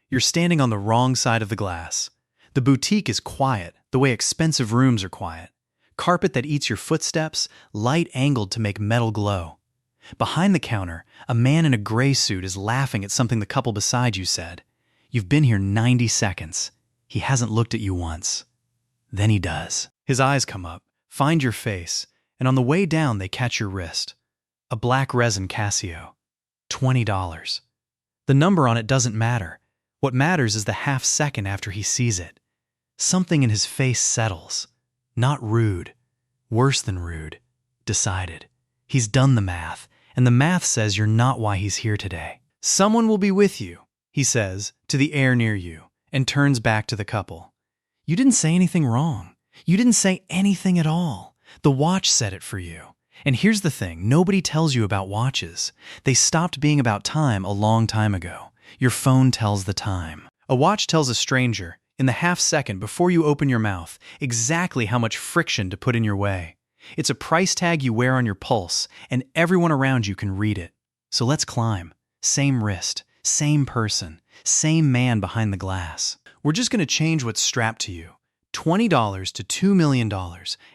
You're standing on the wrong side of the glass. The boutique is quiet, the way expensive rooms are quiet. Carpet that eats your footsteps, light angled to make metal glow. Behind the counter, a man in a gray suit is laughing at something the couple beside you said. You've been here 90 seconds. He hasn't looked at you once. Then he does. His eyes come up, find your face, and on the way down they catch your wrist. A black resin Casio. $20. The number on it doesn't matter. What matters is the half second after he sees it. Something in his face settles. Not rude. Worse than rude. Decided. He's done the math, and the math says you're not why he's here today. Someone will be with you, he says, to the air near you, and turns back to the couple. You didn't say anything wrong. You didn't say anything at all. The watch said it for you. And here's the thing, nobody tells you about watches. They stopped being about time a long time ago. Your phone tells the time. A watch tells a stranger, in the half second before you open your mouth, exactly how much friction to put in your way. It's a price tag you wear on your pulse, and everyone around you can read it. So let's climb. Same wrist, same person, same man behind the glass. We're just going to change what's strapped to you. $20 to $2 million,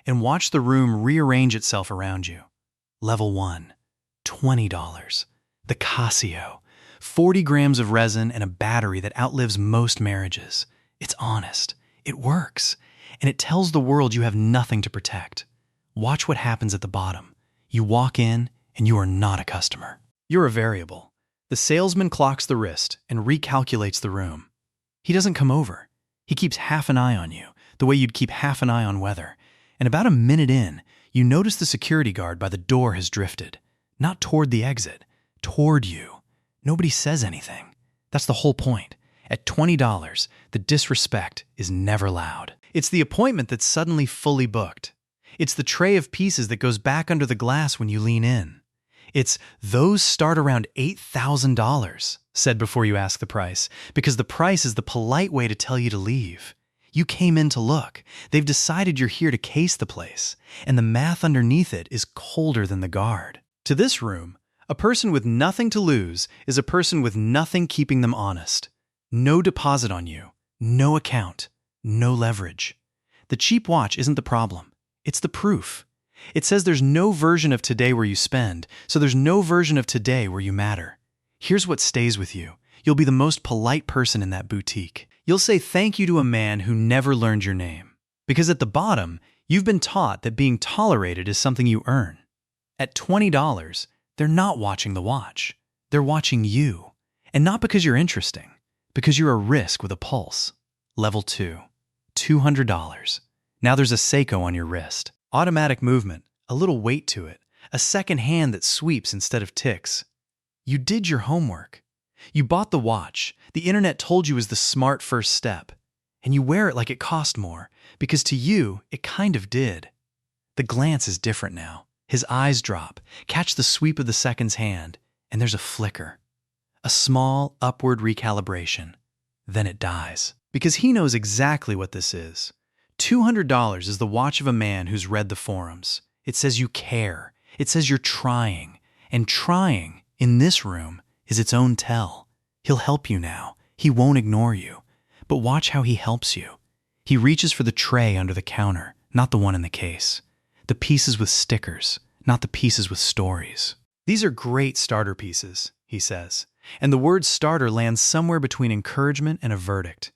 and watch the room rearrange itself around you. Level 1. $20. The Casio. 40 grams of resin and a battery that outlives most marriages. It's honest. It works. And it tells the world you have nothing to protect. Watch what happens at the bottom. You walk in, and you are not a customer. You're a variable. The salesman clocks the wrist and recalculates the room. He doesn't come over. He keeps half an eye on you, the way you'd keep half an eye on weather. And about a minute in, you notice the security guard by the door has drifted. Not toward the exit, toward you. Nobody says anything. That's the whole point. At $20, the disrespect is never loud. It's the appointment that's suddenly fully booked. It's the tray of pieces that goes back under the glass when you lean in. It's those start around $8,000, said before you ask the price, because the price is the polite way to tell you to leave. You came in to look. They've decided you're here to case the place, and the math underneath it is colder than the guard. To this room, a person with nothing to lose is a person with nothing keeping them honest. No deposit on you, no account, no leverage. The cheap watch isn't the problem. It's the proof. It says there's no version of today where you spend, so there's no version of today where you matter. Here's what stays with you. You'll be the most polite person in that boutique. You'll say thank you to a man who never learned your name. Because at the bottom, you've been taught that being tolerated is something you earn. At $20, they're not watching the watch. They're watching you. And not because you're interesting, because you're a risk with a pulse. Level 2. $200. Now there's a Seiko on your wrist. Automatic movement, a little weight to it, a second hand that sweeps instead of ticks. You did your homework. You bought the watch. The internet told you was the smart first step. And you wear it like it cost more, because to you, it kind of did. The glance is different now. His eyes drop, catch the sweep of the second's hand, and there's a flicker. A small, upward recalibration. Then it dies. Because he knows exactly what this is. $200 is the watch of a man who's read the forums. It says you care. It says you're trying. And trying, in this room, is its own tell. He'll help you now. He won't ignore you. But watch how he helps you. He reaches for the tray under the counter, not the one in the case. The pieces with stickers, not the pieces with stories. These are great starter pieces, he says. And the word starter lands somewhere between encouragement and a verdict.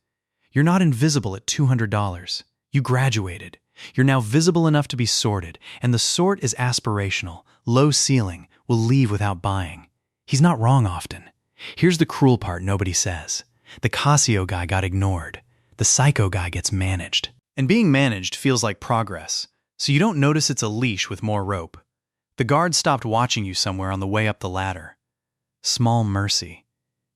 You're not invisible at $200. You graduated. You're now visible enough to be sorted, and the sort is aspirational, low ceiling, will leave without buying. He's not wrong often. Here's the cruel part nobody says. The Casio guy got ignored. The psycho guy gets managed. And being managed feels like progress, so you don't notice it's a leash with more rope. The guard stopped watching you somewhere on the way up the ladder. Small mercy.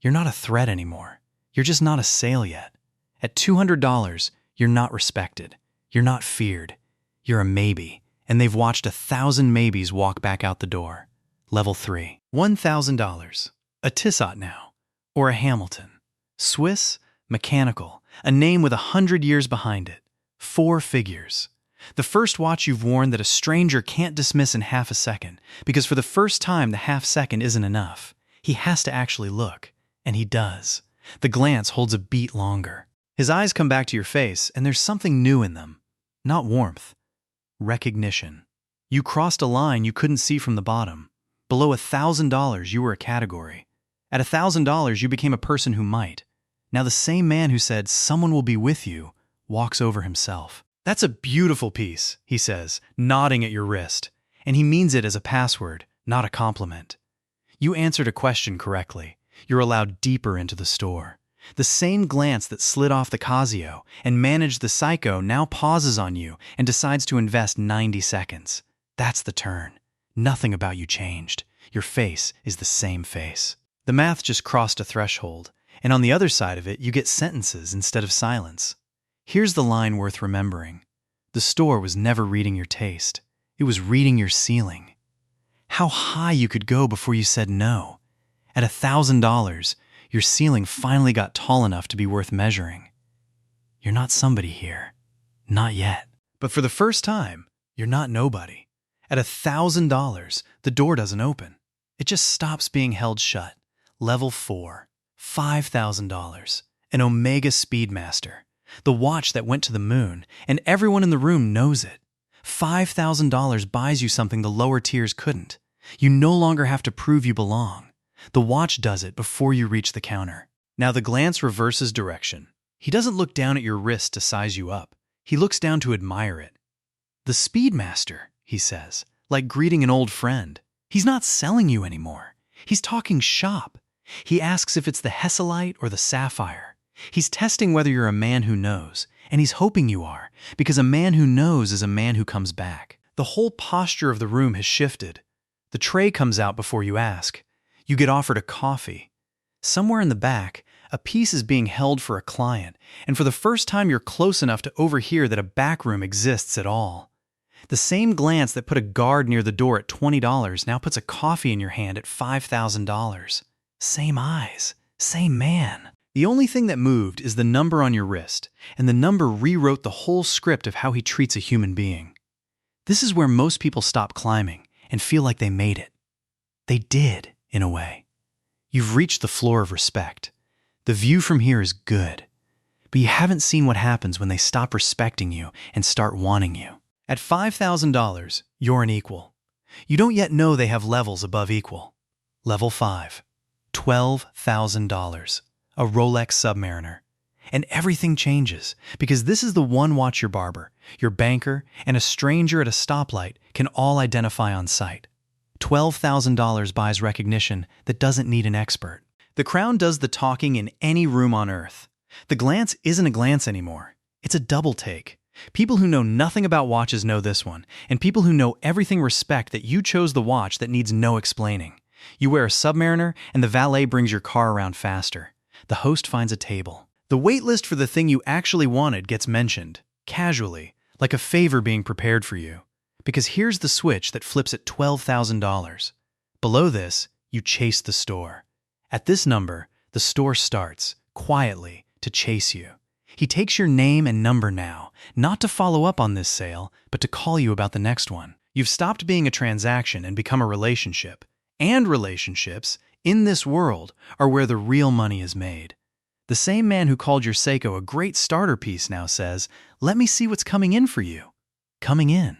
You're not a threat anymore. You're just not a sale yet. At $200, you're not respected. You're not feared. You're a maybe, and they've watched 1,000 maybes walk back out the door. Level 3. $1,000. A Tissot now. Or a Hamilton. Swiss, mechanical, a name with 100 years behind it. 4 figures. The first watch you've worn that a stranger can't dismiss in half a second, because for the first time the half second isn't enough. He has to actually look, and he does. The glance holds a beat longer. His eyes come back to your face, and there's something new in them. Not warmth. Recognition. You crossed a line you couldn't see from the bottom. Below $1,000, you were a category. At $1,000, you became a person who might. Now the same man who said, "Someone will be with you," walks over himself. "That's a beautiful piece," he says, nodding at your wrist. And he means it as a password, not a compliment. You answered a question correctly. You're allowed deeper into the store. The same glance that slid off the Casio and managed the Psycho now pauses on you and decides to invest 90 seconds. That's the turn. Nothing about you changed. Your face is the same face. The math just crossed a threshold, and on the other side of it, you get sentences instead of silence. Here's the line worth remembering. The store was never reading your taste. It was reading your ceiling. How high you could go before you said no. At $1,000, your ceiling finally got tall enough to be worth measuring. You're not somebody here. Not yet. But for the first time, you're not nobody. At $1,000, the door doesn't open. It just stops being held shut. Level 4, $5,000, an Omega Speedmaster, the watch that went to the moon, and everyone in the room knows it. $5,000 buys you something the lower tiers couldn't. You no longer have to prove you belong. The watch does it before you reach the counter. Now the glance reverses direction. He doesn't look down at your wrist to size you up. He looks down to admire it. "The Speedmaster," he says, like greeting an old friend. He's not selling you anymore. He's talking shop. He asks if it's the Hesselite or the Sapphire. He's testing whether you're a man who knows, and he's hoping you are, because a man who knows is a man who comes back. The whole posture of the room has shifted. The tray comes out before you ask. You get offered a coffee. Somewhere in the back, a piece is being held for a client, and for the first time you're close enough to overhear that a back room exists at all. The same glance that put a guard near the door at $20 now puts a coffee in your hand at $5,000. Same eyes, same man. The only thing that moved is the number on your wrist, and the number rewrote the whole script of how he treats a human being. This is where most people stop climbing and feel like they made it. They did, in a way. You've reached the floor of respect. The view from here is good, but you haven't seen what happens when they stop respecting you and start wanting you. At $5,000, you're an equal. You don't yet know they have levels above equal. Level 5, $12,000, a Rolex Submariner. And everything changes, because this is the one watch your barber, your banker, and a stranger at a stoplight can all identify on sight. $12,000 buys recognition that doesn't need an expert. The crown does the talking in any room on earth. The glance isn't a glance anymore. It's a double take. People who know nothing about watches know this one, and people who know everything respect that you chose the watch that needs no explaining. You wear a Submariner, and the valet brings your car around faster. The host finds a table. The waitlist for the thing you actually wanted gets mentioned, casually, like a favor being prepared for you. Because here's the switch that flips at $12,000. Below this, you chase the store. At this number, the store starts, quietly, to chase you. He takes your name and number now, not to follow up on this sale, but to call you about the next one. You've stopped being a transaction and become a relationship. And relationships, in this world, are where the real money is made. The same man who called your Seiko a great starter piece now says, "Let me see what's coming in for you." Coming in.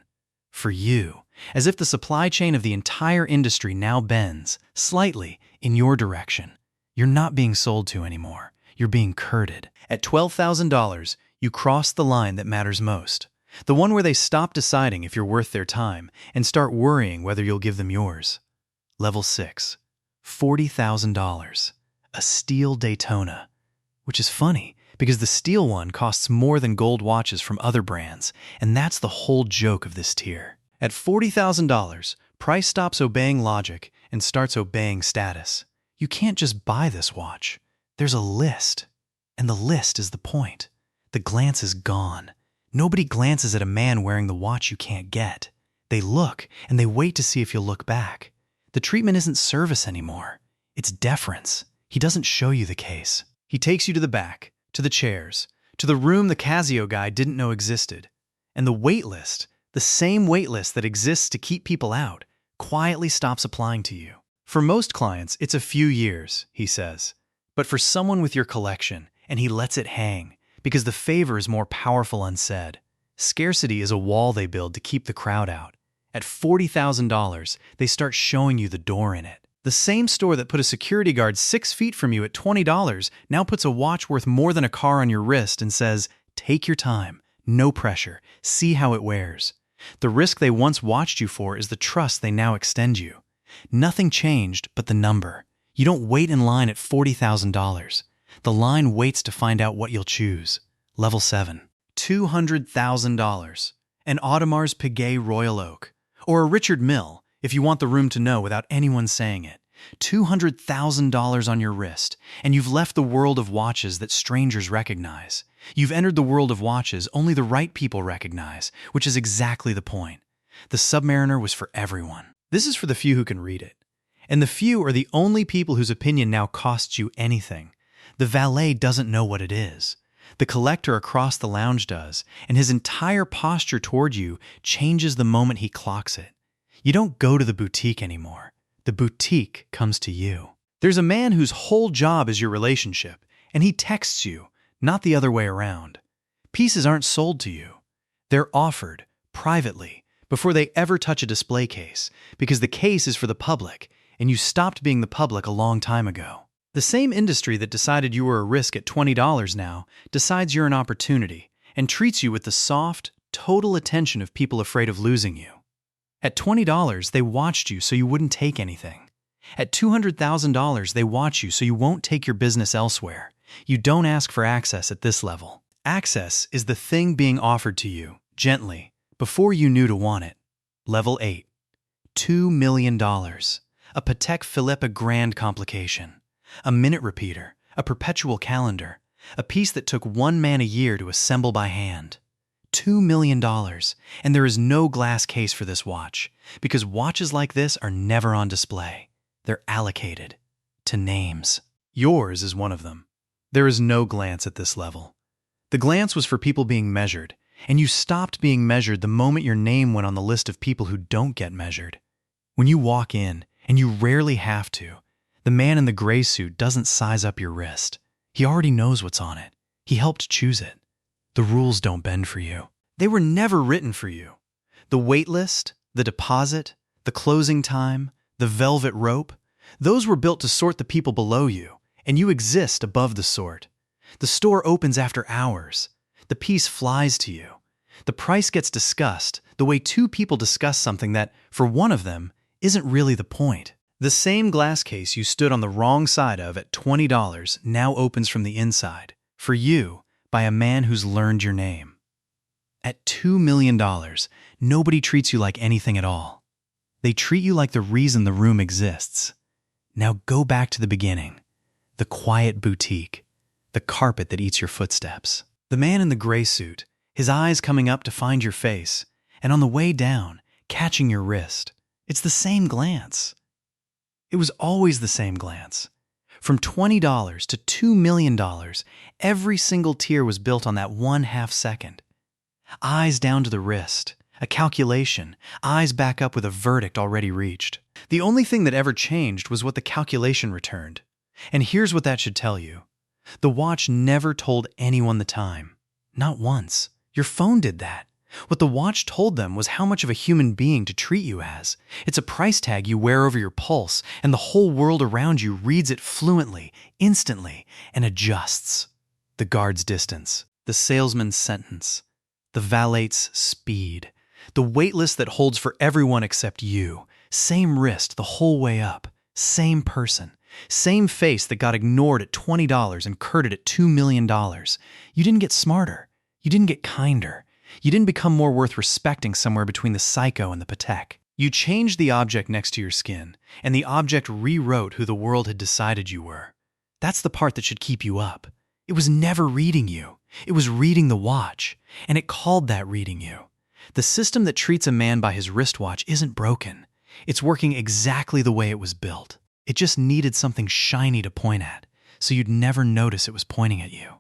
For you. As if the supply chain of the entire industry now bends, slightly, in your direction. You're not being sold to anymore. You're being courted. At $12,000, you cross the line that matters most. The one where they stop deciding if you're worth their time and start worrying whether you'll give them yours. Level 6. $40,000. A steel Daytona. Which is funny, because the steel one costs more than gold watches from other brands, and that's the whole joke of this tier. At $40,000, price stops obeying logic and starts obeying status. You can't just buy this watch. There's a list, and the list is the point. The glance is gone. Nobody glances at a man wearing the watch you can't get. They look, and they wait to see if you'll look back. The treatment isn't service anymore. It's deference. He doesn't show you the case. He takes you to the back, to the chairs, to the room the Casio guy didn't know existed. And the waitlist, the same waitlist that exists to keep people out, quietly stops applying to you. For most clients, it's a few years, he says. But for someone with your collection, and he lets it hang, because the favor is more powerful unsaid. Scarcity is a wall they build to keep the crowd out. At $40,000, they start showing you the door in it. The same store that put a security guard 6 feet from you at $20 now puts a watch worth more than a car on your wrist and says, take your time, no pressure, see how it wears. The risk they once watched you for is the trust they now extend you. Nothing changed but the number. You don't wait in line at $40,000. The line waits to find out what you'll choose. Level 7. $200,000. An Audemars Piguet Royal Oak. Or a Richard Mille, if you want the room to know without anyone saying it. $200,000 on your wrist, and you've left the world of watches that strangers recognize. You've entered the world of watches only the right people recognize, which is exactly the point. The Submariner was for everyone. This is for the few who can read it. And the few are the only people whose opinion now costs you anything. The valet doesn't know what it is. The collector across the lounge does, and his entire posture toward you changes the moment he clocks it. You don't go to the boutique anymore. The boutique comes to you. There's a man whose whole job is your relationship, and he texts you, not the other way around. Pieces aren't sold to you. They're offered, privately, before they ever touch a display case, because the case is for the public, and you stopped being the public a long time ago. The same industry that decided you were a risk at $20 now decides you're an opportunity and treats you with the soft, total attention of people afraid of losing you. At $20, they watched you so you wouldn't take anything. At $200,000, they watch you so you won't take your business elsewhere. You don't ask for access at this level. Access is the thing being offered to you, gently, before you knew to want it. Level 8. $2 million. A Patek Philippe Grand complication. A minute repeater, a perpetual calendar, a piece that took one man a year to assemble by hand. $2 million, and there is no glass case for this watch, because watches like this are never on display. They're allocated to names. Yours is one of them. There is no glance at this level. The glance was for people being measured, and you stopped being measured the moment your name went on the list of people who don't get measured. When you walk in, and you rarely have to, the man in the gray suit doesn't size up your wrist. He already knows what's on it. He helped choose it. The rules don't bend for you. They were never written for you. The waitlist, the deposit, the closing time, the velvet rope, those were built to sort the people below you, and you exist above the sort. The store opens after hours. The piece flies to you. The price gets discussed the way two people discuss something that, for one of them, isn't really the point. The same glass case you stood on the wrong side of at $20 now opens from the inside, for you, by a man who's learned your name. At $2 million, nobody treats you like anything at all. They treat you like the reason the room exists. Now go back to the beginning. The quiet boutique. The carpet that eats your footsteps. The man in the gray suit, his eyes coming up to find your face, and on the way down, catching your wrist. It's the same glance. It was always the same glance. From $20 to $2 million, every single tier was built on that 1/2 second. Eyes down to the wrist, a calculation, eyes back up with a verdict already reached. The only thing that ever changed was what the calculation returned. And here's what that should tell you. The watch never told anyone the time. Not once. Your phone did that. What the watch told them was how much of a human being to treat you as. It's a price tag you wear over your pulse, and the whole world around you reads it fluently, instantly, and adjusts. The guard's distance, the salesman's sentence, the valet's speed, the waitlist that holds for everyone except you. Same wrist the whole way up, same person, same face that got ignored at $20 and curted at $2 million. You didn't get smarter. You didn't get kinder. You didn't become more worth respecting somewhere between the Psycho and the Patek. You changed the object next to your skin, and the object rewrote who the world had decided you were. That's the part that should keep you up. It was never reading you. It was reading the watch, and it called that reading you. The system that treats a man by his wristwatch isn't broken. It's working exactly the way it was built. It just needed something shiny to point at, so you'd never notice it was pointing at you.